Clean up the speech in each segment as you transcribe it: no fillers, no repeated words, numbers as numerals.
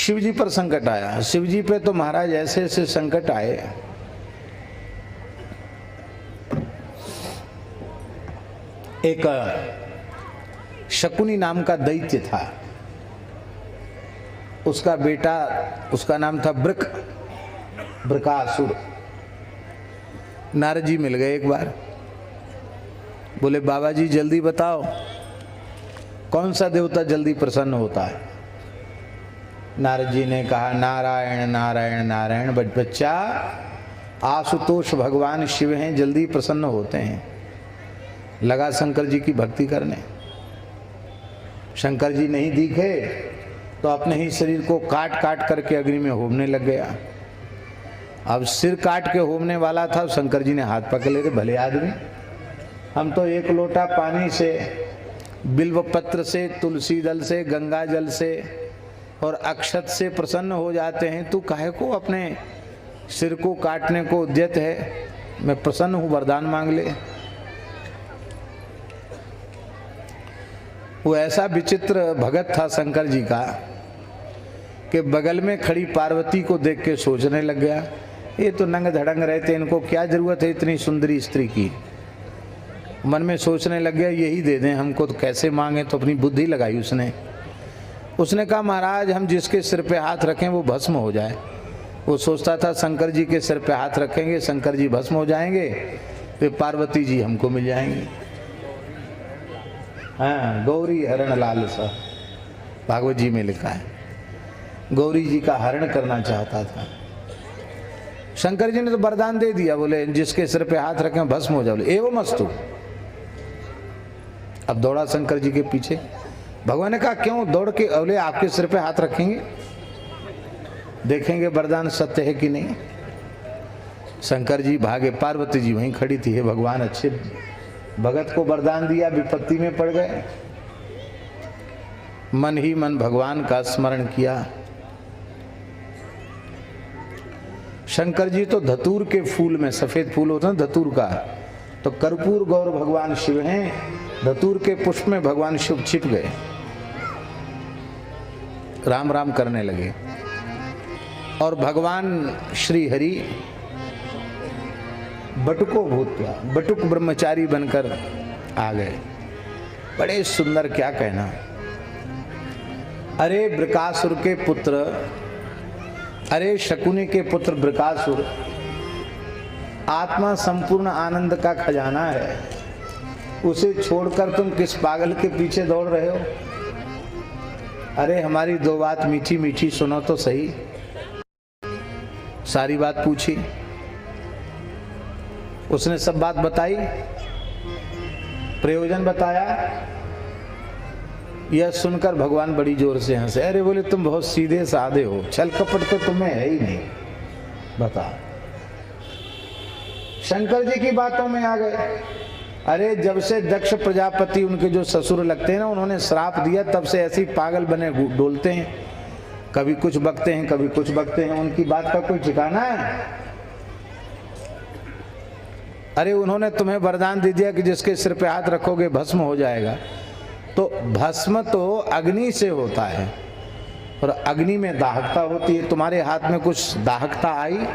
शिव जी पर संकट आया। शिव जी पे तो महाराज ऐसे ऐसे संकट आए, एक शकुनी नाम का दैत्य था, उसका बेटा, उसका नाम था बृकासुर। नारद जी मिल गए एक बार, बोले बाबा जी जल्दी बताओ कौन सा देवता जल्दी प्रसन्न होता है। नारद जी ने कहा नारायण नारायण नारायण। बच्चा, आशुतोष भगवान शिव हैं, जल्दी प्रसन्न होते हैं। लगा शंकर जी की भक्ति करने। शंकर जी नहीं दिखे तो अपने ही शरीर को काट काट करके अग्नि में होमने लग गया। अब सिर काट के होमने वाला था, शंकर जी ने हाथ पकड़ ले, भले आदमी, हम तो एक लोटा पानी से, बिल्व पत्र से, तुलसी दल से, गंगा जल से और अक्षत से प्रसन्न हो जाते हैं, तू काहे को अपने सिर को काटने को उद्यत है? मैं प्रसन्न हूं, वरदान मांग ले। वो ऐसा विचित्र भगत था शंकर जी का कि बगल में खड़ी पार्वती को देख के सोचने लग गया, ये तो नंग धड़ंग रहते, इनको क्या जरूरत है इतनी सुंदरी स्त्री की। मन में सोचने लग गया यही दे दें हमको, तो कैसे मांगे। तो अपनी बुद्धि लगाई उसने कहा महाराज हम जिसके सिर पे हाथ रखें वो भस्म हो जाए। वो सोचता था शंकर जी के सिर पे हाथ रखेंगे, शंकर जी भस्म हो जाएंगे, फिर पार्वती जी हमको मिल जाएंगी। हाँ, गौरी हरण लालसा भागवत जी में लिखा है, गौरी जी का हरण करना चाहता था। शंकर जी ने तो वरदान दे दिया, बोले जिसके सिर पे हाथ रखें भस्म हो जाओ। एवं अस्तु। अब दौड़ा शंकर जी के पीछे। भगवान ने कहा क्यों दौड़ के? बोले आपके सिर पे हाथ रखेंगे, देखेंगे वरदान सत्य है कि नहीं। शंकर जी भागे, पार्वती जी वहीं खड़ी थी। हे भगवान, अच्छे भगत को वरदान दिया, विपत्ति में पड़ गए। मन ही मन भगवान का स्मरण किया। शंकर जी तो धतूर के फूल में, सफेद फूल होता है धतूर का, तो कर्पूर गौर भगवान शिव हैं, धतूर के पुष्प में भगवान शिव छिप गए, राम राम करने लगे। और भगवान श्री हरि बटुको भूतवा, बटुक ब्रह्मचारी बनकर आ गए। बड़े सुंदर, क्या कहना। अरे बृकासुर के पुत्र, अरे शकुनी के पुत्र बृकासुर, आत्मा संपूर्ण आनंद का खजाना है, उसे छोड़कर तुम किस पागल के पीछे दौड़ रहे हो? अरे हमारी दो बात मीठी मीठी सुनो तो सही। सारी बात पूछी, उसने सब बात बताई, प्रयोजन बताया। यह सुनकर भगवान बड़ी जोर से हंसे। अरे बोले तुम बहुत सीधे साधे हो, छल कपट तो तुम्हें है ही नहीं। बता, शंकर जी की बातों में आ गए। अरे जब से दक्ष प्रजापति, उनके जो ससुर लगते हैं ना, उन्होंने श्राप दिया, तब से ऐसी पागल बने डोलते हैं, कभी कुछ बकते हैं कभी कुछ बकते हैं, उनकी बात का कोई ठिकाना है? अरे उन्होंने तुम्हें वरदान दे दिया कि जिसके सिर पे हाथ रखोगे भस्म हो जाएगा। तो भस्म तो अग्नि से होता है और अग्नि में दाहकता होती है। तुम्हारे हाथ में कुछ दाहकता आई,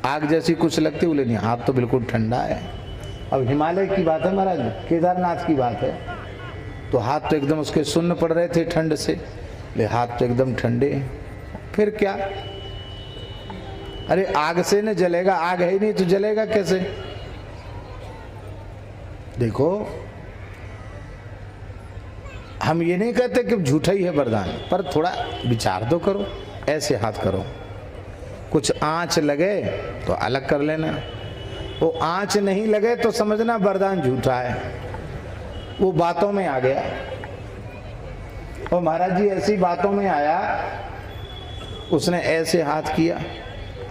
आग जैसी कुछ लगती? बोले नहीं, हाथ तो बिल्कुल ठंडा है। अब हिमालय की बात है महाराज, केदारनाथ की बात है, तो हाथ तो एकदम उसके सुन्न पड़ रहे थे ठंड से, ले हाथ तो एकदम ठंडे। फिर क्या? अरे आग से न जलेगा, आग है ही नहीं तो जलेगा कैसे? देखो, हम ये नहीं कहते कि झूठा ही है वरदान, पर थोड़ा विचार तो करो। ऐसे हाथ करो, कुछ आंच लगे तो अलग कर लेना, वो आंच नहीं लगे तो समझना वरदान झूठा है। वो बातों में आ गया और महाराज जी ऐसी बातों में आया, उसने ऐसे हाथ किया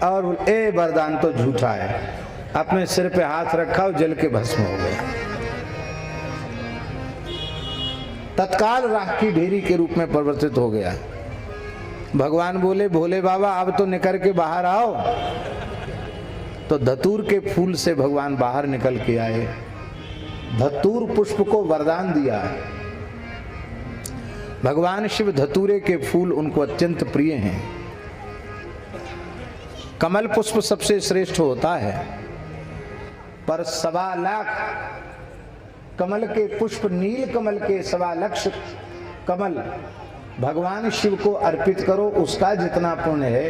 और ए वरदान तो झूठा है। अपने सिर पे हाथ रखा और जल के भस्म हो गया। तत्काल राख की ढेरी के रूप में परिवर्तित हो गया। भगवान बोले भोले बाबा अब तो निकल के बाहर आओ। तो धतूर के फूल से भगवान बाहर निकल के आए, धतूर पुष्प को वरदान दिया, भगवान शिव धतूरे के फूल उनको अत्यंत प्रिय हैं। कमल पुष्प सबसे श्रेष्ठ होता है, पर 1.25 लाख कमल के पुष्प, नील कमल के 1.25 लाख कमल भगवान शिव को अर्पित करो, उसका जितना पुण्य है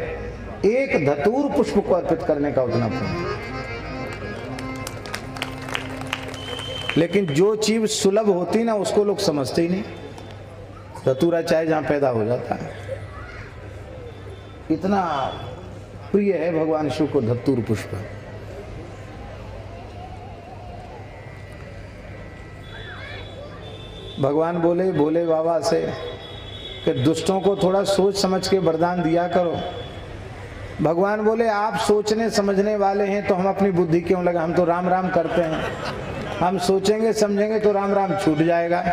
एक धतूर पुष्प को अर्पित करने का उतना पुण्य। लेकिन जो चीज सुलभ होती ना उसको लोग समझते ही नहीं। धतूरा चाहे जहां पैदा हो जाता है, इतना प्रिय है भगवान शिव को धतूर पुष्प। भगवान बोले भोले बाबा से कि दुष्टों को थोड़ा सोच समझ के वरदान दिया करो। भगवान बोले आप सोचने समझने वाले हैं तो हम अपनी बुद्धि क्यों लगा, हम तो राम राम करते हैं, हम सोचेंगे समझेंगे तो राम राम छूट जाएगा।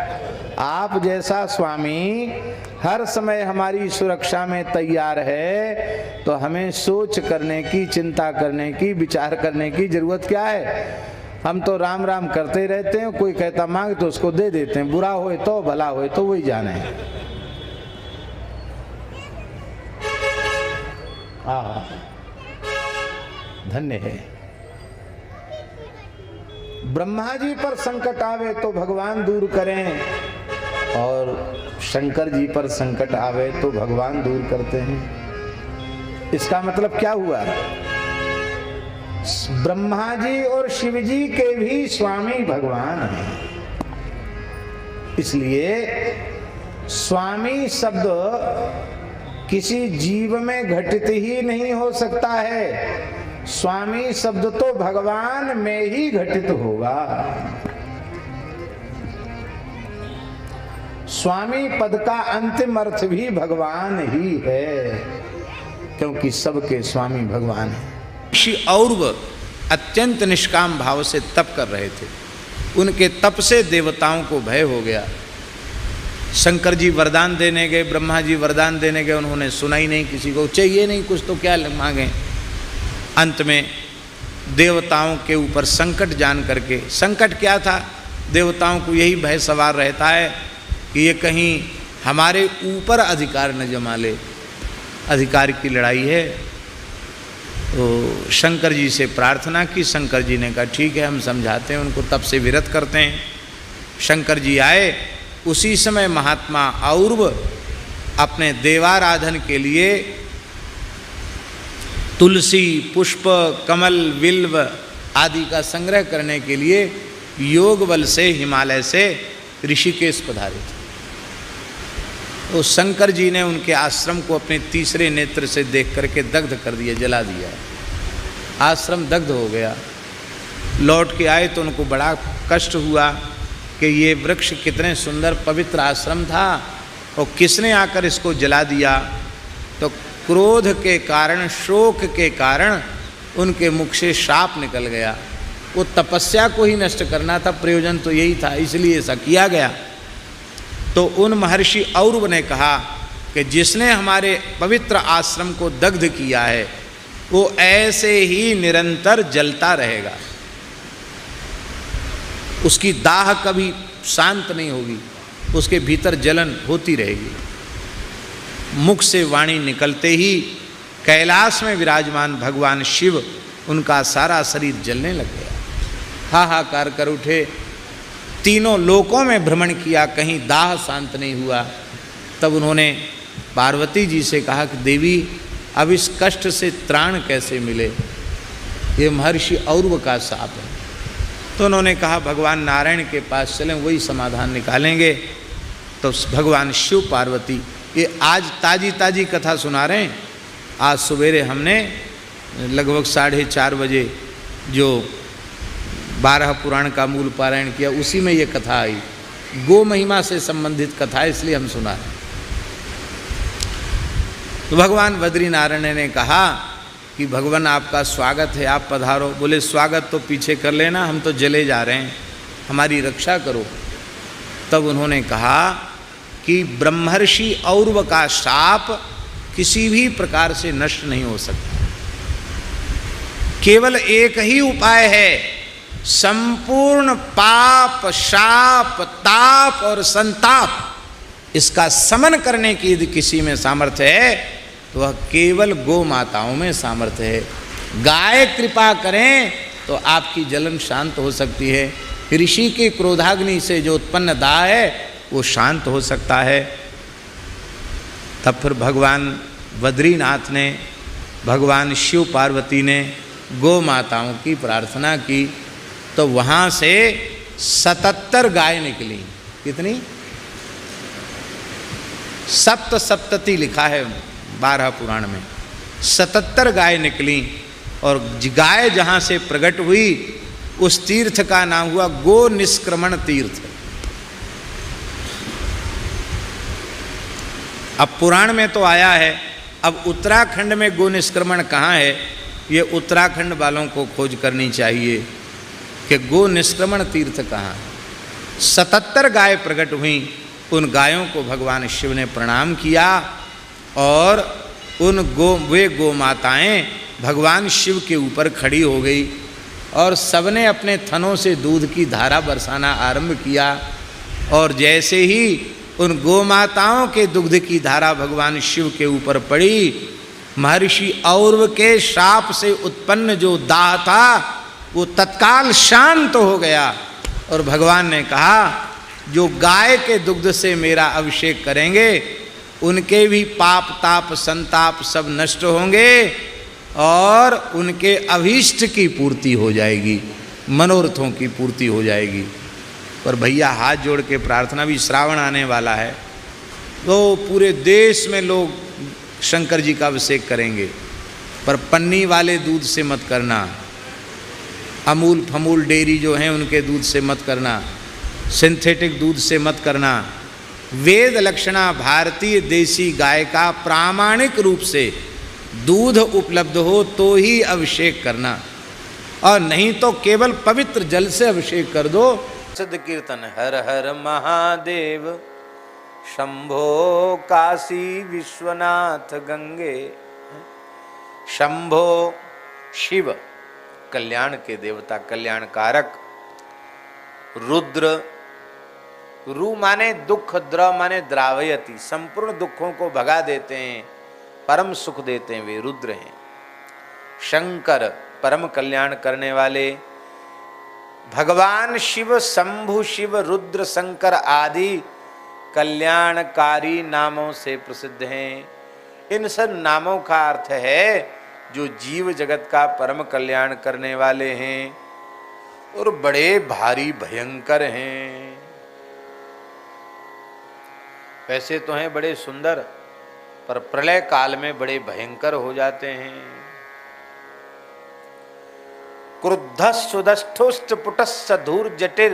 आप जैसा स्वामी हर समय हमारी सुरक्षा में तैयार है तो हमें सोच करने की, चिंता करने की, विचार करने की जरूरत क्या है। हम तो राम राम करते रहते हैं, कोई कहता मांग तो उसको दे देते हैं, बुरा होए तो भला होए तो वही जाने। धन्य है। ब्रह्मा जी पर संकट आवे तो भगवान दूर करें, और शंकर जी पर संकट आवे तो भगवान दूर करते हैं। इसका मतलब क्या हुआ? ब्रह्मा जी और शिव जी के भी स्वामी भगवान हैं। इसलिए स्वामी शब्द किसी जीव में घटित ही नहीं हो सकता है, स्वामी शब्द तो भगवान में ही घटित होगा। स्वामी पद का अंतिम अर्थ भी भगवान ही है, क्योंकि सबके स्वामी भगवान है। ऋषि औरव अत्यंत निष्काम भाव से तप कर रहे थे, उनके तप से देवताओं को भय हो गया। शंकर जी वरदान देने गए, ब्रह्मा जी वरदान देने गए, उन्होंने सुना ही नहीं, किसी को चाहिए नहीं कुछ तो क्या मांगे। अंत में देवताओं के ऊपर संकट जान करके, संकट क्या था, देवताओं को यही भय सवार रहता है कि ये कहीं हमारे ऊपर अधिकार न जमा ले, अधिकार की लड़ाई है। तो शंकर जी से प्रार्थना की, शंकर जी ने कहा ठीक है हम समझाते हैं उनको, तप से विरत करते हैं। शंकर जी आए, उसी समय महात्मा औरव अपने देवाराधन के लिए तुलसी, पुष्प, कमल, बिल्व आदि का संग्रह करने के लिए योग बल से हिमालय से ऋषिकेश पधारे थे। तो शंकर जी ने उनके आश्रम को अपने तीसरे नेत्र से देख करके दग्ध कर दिया, जला दिया। आश्रम दग्ध हो गया। लौट के आए तो उनको बड़ा कष्ट हुआ कि ये वृक्ष कितने सुंदर पवित्र आश्रम था और किसने आकर इसको जला दिया। तो क्रोध के कारण, शोक के कारण उनके मुख से शाप निकल गया। वो तपस्या को ही नष्ट करना था, प्रयोजन तो यही था, इसलिए ऐसा किया गया। तो उन महर्षि औरव ने कहा कि जिसने हमारे पवित्र आश्रम को दग्ध किया है वो ऐसे ही निरंतर जलता रहेगा, उसकी दाह कभी शांत नहीं होगी, उसके भीतर जलन होती रहेगी। मुख से वाणी निकलते ही कैलाश में विराजमान भगवान शिव, उनका सारा शरीर जलने लग गया। हाहाकार कर उठे, तीनों लोकों में भ्रमण किया, कहीं दाह शांत नहीं हुआ। तब उन्होंने पार्वती जी से कहा कि देवी अब इस कष्ट से त्राण कैसे मिले, ये महर्षि औरव का शाप है। तो उन्होंने कहा भगवान नारायण के पास चलें, वही समाधान निकालेंगे। तो भगवान शिव पार्वती, ये आज ताजी ताजी कथा सुना रहे हैं। आज सवेरे हमने लगभग 4:30 बजे जो 12 पुराण का मूल पारायण किया, उसी में ये कथा आई। गो महिमा से संबंधित कथा है, इसलिए हम सुना रहे। तो भगवान बद्रीनारायण ने कहा कि भगवान आपका स्वागत है, आप पधारो। बोले स्वागत तो पीछे कर लेना, हम तो जले जा रहे हैं, हमारी रक्षा करो। तब उन्होंने कहा कि ब्रह्मर्षि औरव का शाप किसी भी प्रकार से नष्ट नहीं हो सकता। केवल एक ही उपाय है, संपूर्ण पाप, शाप, ताप और संताप इसका समन करने की यदि किसी में सामर्थ्य है तो वह केवल गौ माताओं में सामर्थ्य है। गाय कृपा करें तो आपकी जलन शांत हो सकती है। ऋषि के क्रोधाग्नि से जो उत्पन्न दाह है वो शांत हो सकता है। तब फिर भगवान बद्रीनाथ ने, भगवान शिव पार्वती ने गौ माताओं की प्रार्थना की तो वहाँ से 77 गाय निकली। कितनी? सप्त सप्तति लिखा है 12 पुराण में। 77 गाय निकली और गाय जहाँ से प्रकट हुई उस तीर्थ का नाम हुआ गो निष्क्रमण तीर्थ। अब पुराण में तो आया है, अब उत्तराखंड में गो निष्क्रमण कहाँ है ये उत्तराखंड वालों को खोज करनी चाहिए कि गो निष्क्रमण तीर्थ कहाँ। 77 गाय प्रकट हुई, उन गायों को भगवान शिव ने प्रणाम किया और वे गो माताएं भगवान शिव के ऊपर खड़ी हो गई और सबने अपने थनों से दूध की धारा बरसाना आरंभ किया। और जैसे ही उन गो माताओं के दुग्ध की धारा भगवान शिव के ऊपर पड़ी, महर्षि औरव के श्राप से उत्पन्न जो दाह था वो तत्काल शांत हो गया। और भगवान ने कहा जो गाय के दुग्ध से मेरा अभिषेक करेंगे उनके भी पाप ताप संताप सब नष्ट होंगे और उनके अभीष्ट की पूर्ति हो जाएगी, मनोरथों की पूर्ति हो जाएगी। पर भैया हाथ जोड़ के प्रार्थना, भी श्रावण आने वाला है तो पूरे देश में लोग शंकर जी का अभिषेक करेंगे, पर पन्नी वाले दूध से मत करना, अमूल फमूल डेयरी जो हैं उनके दूध से मत करना, सिंथेटिक दूध से मत करना। वेद लक्षणा भारतीय देसी गाय का प्रामाणिक रूप से दूध उपलब्ध हो तो ही अभिषेक करना, और नहीं तो केवल पवित्र जल से अभिषेक कर दो। सिद्ध कीर्तन हर हर महादेव शंभो काशी विश्वनाथ गंगे। शंभो शिव कल्याण के देवता, कल्याण कारक। रुद्र, रु माने दुख, द्र माने द्रावयति, संपूर्ण दुखों को भगा देते हैं, परम सुख देते हैं, वे रुद्र हैं। शंकर परम कल्याण करने वाले। भगवान शिव शंभु शिव रुद्र शंकर आदि कल्याणकारी नामों से प्रसिद्ध हैं। इन सब नामों का अर्थ है जो जीव जगत का परम कल्याण करने वाले हैं और बड़े भारी भयंकर हैं। वैसे तो हैं बड़े सुंदर, पर प्रलय काल में बड़े भयंकर हो जाते हैं। क्रुद्ध सुदष्टुष्ट पुटस्स धूर जटिर,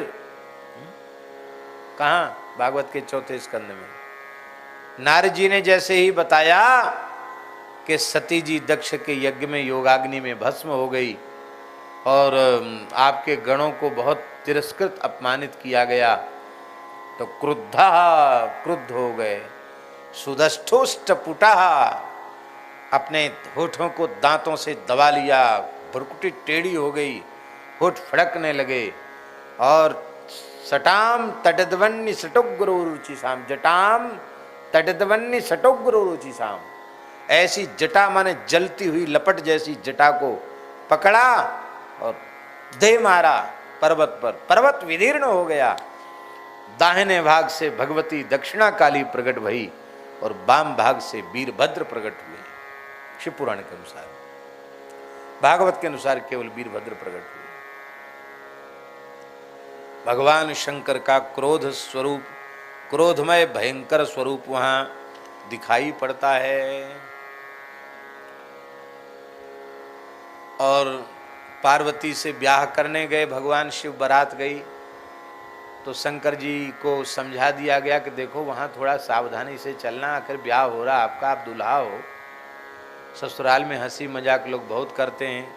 कहाँ? भागवत के 4थे स्कंद में। नारद जी ने जैसे ही बताया कि सती जी दक्ष के यज्ञ में योगाग्नि में भस्म हो गई और आपके गणों को बहुत तिरस्कृत अपमानित किया गया, तो क्रुद्ध हो गए। सुदष्टुष्ट पुटः, अपने होठों को दांतों से दबा लिया, भुरकुटी टेढ़ी हो गई, होठ फड़कने लगे। और सटाम तटद्वन्य सटुग्र रुचिसाम, जटाम तटद्वन्य सटुग्र रुचिसाम, ऐसी जटा माने जलती हुई लपट जैसी जटा को पकड़ा और दे मारा पर्वत पर। पर्वत विदीर्ण हो गया। दाहिने भाग से भगवती दक्षिणा काली प्रकट भई और वाम भाग से वीरभद्र प्रकट हुए। शिव पुराण के अनुसार, भागवत के अनुसार केवल वीरभद्र प्रकट हुए। भगवान शंकर का क्रोध स्वरूप, क्रोधमय भयंकर स्वरूप वहां दिखाई पड़ता है। और पार्वती से ब्याह करने गए भगवान शिव, बारात गई तो शंकर जी को समझा दिया गया कि देखो वहाँ थोड़ा सावधानी से चलना, आखिर ब्याह हो रहा आपका, आप दूल्हा हो। ससुराल में हंसी मजाक लोग बहुत करते हैं,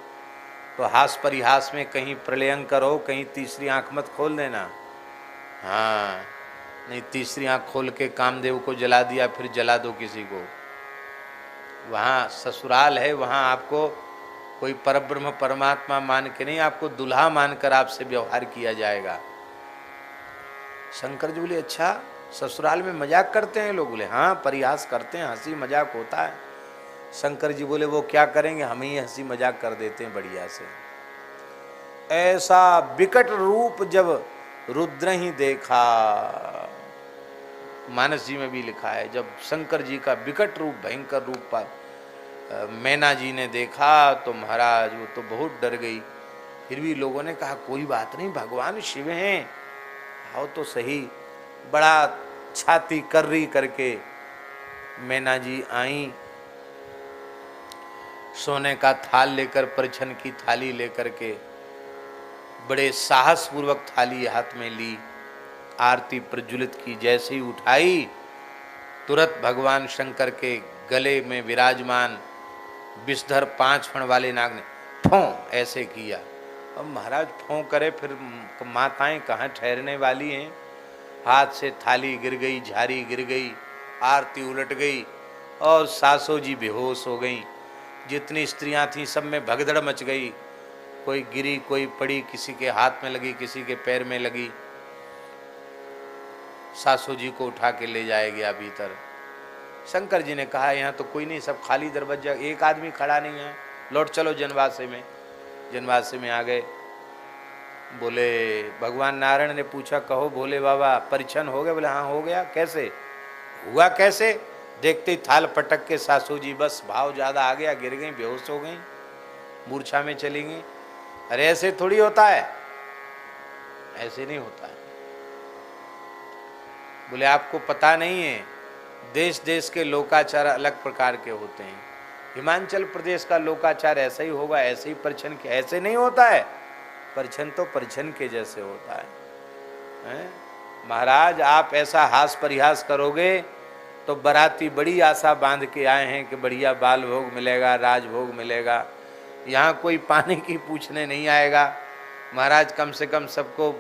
तो हास परिहास में कहीं प्रलयंकर हो, कहीं तीसरी आंख मत खोल देना। हाँ, नहीं तीसरी आंख खोल के कामदेव को जला दिया, फिर जला दो किसी को। वहाँ ससुराल है, वहाँ आपको कोई परब्रह्म परमात्मा मान के नहीं, आपको दुल्हा मानकर आपसे व्यवहार किया जाएगा। शंकर जी बोले अच्छा, ससुराल में मजाक करते हैं लोग? बोले हाँ, परिहास करते हैं, हंसी मजाक होता है। शंकर जी बोले वो क्या करेंगे, हम ही हंसी मजाक कर देते हैं बढ़िया से। ऐसा विकट रूप जब रुद्र ही देखा, मानस जी में भी लिखा है, जब शंकर जी का विकट रूप, भयंकर रूप पर मैना जी ने देखा तो महाराज वो तो बहुत डर गई। फिर भी लोगों ने कहा कोई बात नहीं, भगवान शिव हैं, आओ तो सही। बड़ा छाती कर्री करके मैना जी आई, सोने का थाल लेकर, परिछन की थाली लेकर के, बड़े साहस पूर्वक थाली हाथ में ली, आरती प्रज्वलित की। जैसे ही उठाई, तुरंत भगवान शंकर के गले में विराजमान विषधर 5 फण वाले नाग ने ठों ऐसे किया। अब महाराज ठों करे, फिर माताएं कहाँ ठहरने वाली हैं। हाथ से थाली गिर गई, झारी गिर गई, आरती उलट गई और सासो जी बेहोश हो गई। जितनी स्त्रियां थीं सब में भगदड़ मच गई, कोई गिरी, कोई पड़ी, किसी के हाथ में लगी, किसी के पैर में लगी। सासू जी को उठा के ले जाया गया भीतर। शंकर जी ने कहा यहाँ तो कोई नहीं, सब खाली दरवाजा, एक आदमी खड़ा नहीं है, लौट चलो जनवासे में। जनवासे में आ गए। बोले भगवान नारायण ने पूछा कहो भोले बाबा परिछन हो गए? बोले हाँ हो गया। कैसे हुआ? कैसे? देखते ही थाल पटक के सासू जी बस भाव ज्यादा आ गया, गिर गई, बेहोश हो गई, मूर्छा में चली गई। अरे ऐसे थोड़ी होता है, ऐसे नहीं होता है। बोले आपको पता नहीं है, देश देश के लोकाचार अलग प्रकार के होते हैं। हिमाचल प्रदेश का लोकाचार ऐसा ही होगा, ऐसे ही परिछन के, ऐसे नहीं होता है। परिछन तो परिछन के जैसे होता है? महाराज आप ऐसा हास परिहास करोगे तो बराती बड़ी आशा बांध के आए हैं कि बढ़िया बाल भोग मिलेगा, राजभोग मिलेगा। यहाँ कोई पानी की पूछने नहीं आएगा। महाराज कम से कम सबको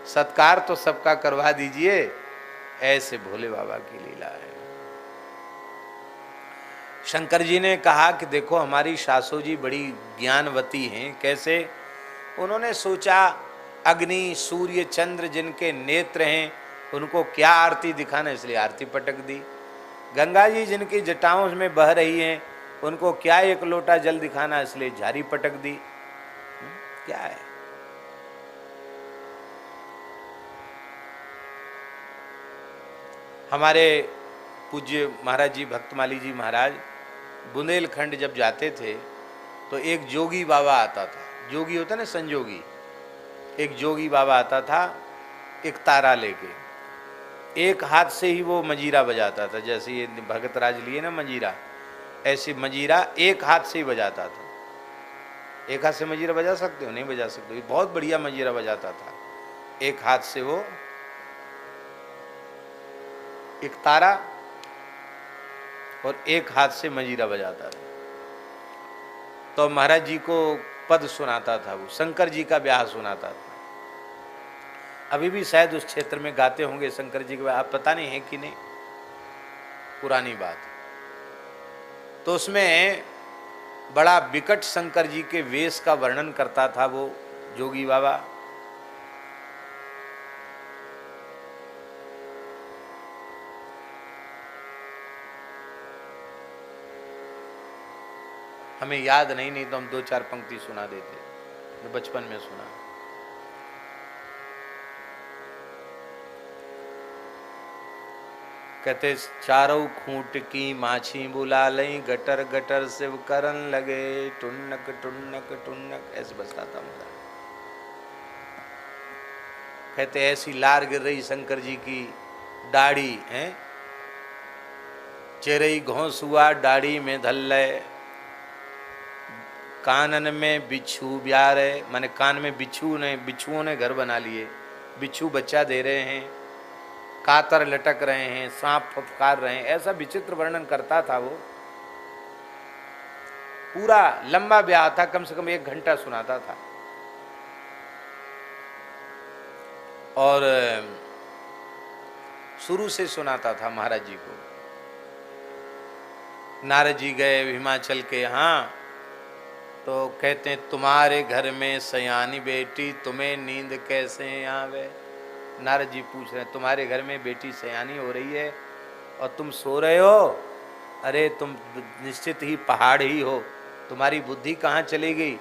सत्कार तो सबका करवा दीजिए। ऐसे भोले बाबा की लीला है। शंकर जी ने कहा कि देखो हमारी सासू जी बड़ी ज्ञानवती हैं। कैसे? उन्होंने सोचा अग्नि, सूर्य, चंद्र जिनके नेत्र हैं उनको क्या आरती दिखाना, इसलिए आरती पटक दी। गंगा जी जिनकी जटाओं में बह रही हैं उनको क्या एक लोटा जल दिखाना, इसलिए झारी पटक दी। क्या है? हमारे पूज्य महाराज जी, भक्तमाली जी महाराज बुंदेलखंड जब जाते थे तो एक जोगी बाबा आता था। जोगी होता ना, संजोगी। एक जोगी बाबा आता था एक तारा लेके, एक हाथ से ही वो मजीरा बजाता था। जैसे ये भगत राज लिए ना मजीरा, ऐसी मजीरा एक हाथ से ही बजाता था। एक हाथ से मजीरा बजा सकते हो? नहीं बजा सकते हो। बहुत बढ़िया मजीरा बजाता था। एक हाथ से वो एक तारा और एक हाथ से मजीरा बजाता था। तो महाराज जी को पद सुनाता था, वो शंकर जी का ब्याह सुनाता था। अभी भी शायद उस क्षेत्र में गाते होंगे शंकर जी के ब्याह, आप पता नहीं है कि नहीं, पुरानी बात। तो उसमें बड़ा विकट शंकर जी के वेश का वर्णन करता था वो जोगी बाबा। हमें याद नहीं तो हम 2-4 पंक्ति सुना देते, जो बचपन में सुना। कहते चारों खूंट की माछी बुला लई, गटर गटर शिव करन लगे, टुन्नक टुन्नक टुन्नक, ऐसे बजता था मुझे। कहते ऐसी लार गिर रही शंकर जी की दाढ़ी है, चेरई घोंस हुआ दाढ़ी में धल्ले, कानन में बिच्छू ब्यारे, माने कान में बिच्छुओं ने घर बना लिए, बिच्छू बच्चा दे रहे हैं, कातर लटक रहे हैं, सांप फफकार रहे हैं। ऐसा विचित्र वर्णन करता था वो। पूरा लंबा ब्याह था, कम से कम 1 घंटा सुनाता था। और शुरू से सुनाता था महाराज जी को। नारद जी गए हिमाचल के यहाँ, तो कहते हैं तुम्हारे घर में सयानी बेटी, तुम्हें नींद कैसे आवे। नारद जी पूछ रहे हैं, तुम्हारे घर में बेटी सयानी हो रही है और तुम सो रहे हो? अरे तुम निश्चित ही पहाड़ ही हो, तुम्हारी बुद्धि कहाँ चली गई?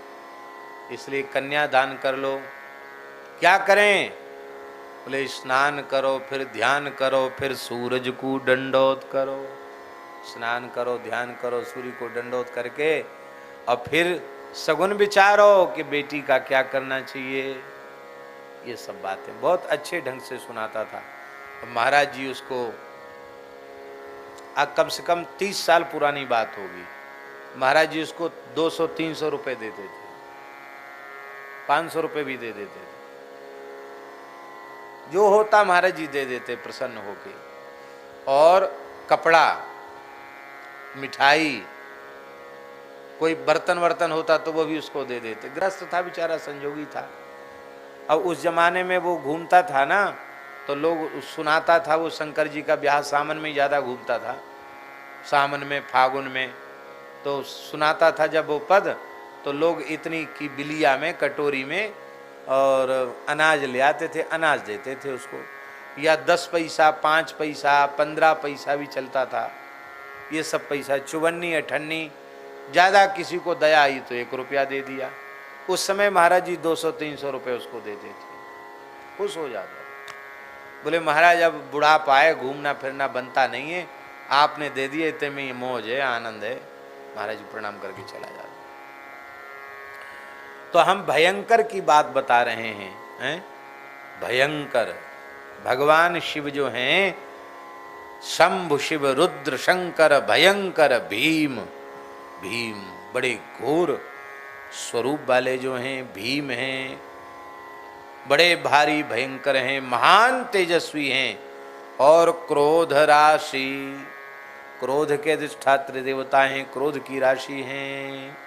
इसलिए कन्या दान कर लो। क्या करें? बोले स्नान करो, फिर ध्यान करो, फिर सूरज को दंडोत करो। स्नान करो, ध्यान करो, सूर्य को दंडोत करके और फिर सगुन विचारो कि बेटी का क्या करना चाहिए। ये सब बातें बहुत अच्छे ढंग से सुनाता था। महाराज जी उसको, कम से कम 30 साल पुरानी बात होगी, महाराज जी उसको 200-300 रुपए देते थे, 500 रुपए भी दे देते थे। जो होता महाराज जी दे देते प्रसन्न होके। और कपड़ा, मिठाई, कोई बर्तन वर्तन होता तो वो भी उसको दे देते। गृहस्थ था बेचारा, संजोगी था। अब उस जमाने में वो घूमता था ना, तो लोग सुनाता था, वो शंकर जी का ब्याह सावन में ज़्यादा घूमता था, सावन में, फागुन में, तो सुनाता था जब वो पद, तो लोग इतनी की बिलिया में, कटोरी में और अनाज ले आते थे, अनाज देते थे उसको, या 10 पैसा, 5 पैसा, 15 पैसा भी चलता था। ये सब पैसा, चुवन्नी, अठन्नी, ज़्यादा किसी को दया आई तो 1 रुपया दे दिया। उस समय महाराज जी 200-300 रुपये उसको देते थे, खुश हो जाता। बोले महाराज अब बुढ़ापा आए, घूमना फिरना बनता नहीं है, आपने दे दिए, इतने में मौज है, आनंद है। महाराज जी प्रणाम करके चला जाता। तो हम भयंकर की बात बता रहे हैं, भयंकर भगवान शिव जो हैं, शंभु शिव रुद्र शंकर भयंकर भीम, भीम बड़े घोर स्वरूप वाले जो हैं, भीम हैं, बड़े भारी भयंकर हैं, महान तेजस्वी हैं। और क्रोध राशि, क्रोध के अधिष्ठात्र देवता हैं, क्रोध की राशि हैं।